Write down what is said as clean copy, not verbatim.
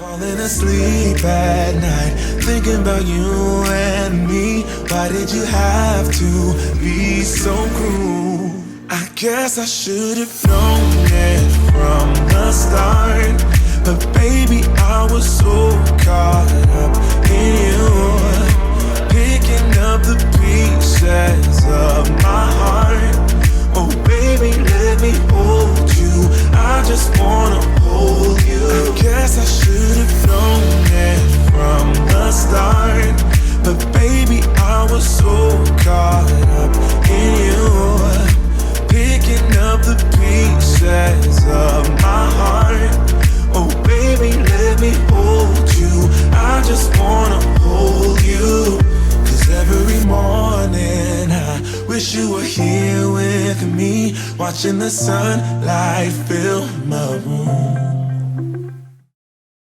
Falling asleep at night, thinking about you and me. Why did you have to be so cruel? I guess I should have known it from the start, but baby, I was so caught up in you, picking up the pieces of my heart. Oh baby, let me hold you, I just wanna hold you. I guess I should have known it from the start, but baby, I was so caught up in you, picking up the pieces of my heart. Oh baby, let me hold you, I just wanna hold you. Cause every morning I wish you were here with me, watching the sunlight fill my room.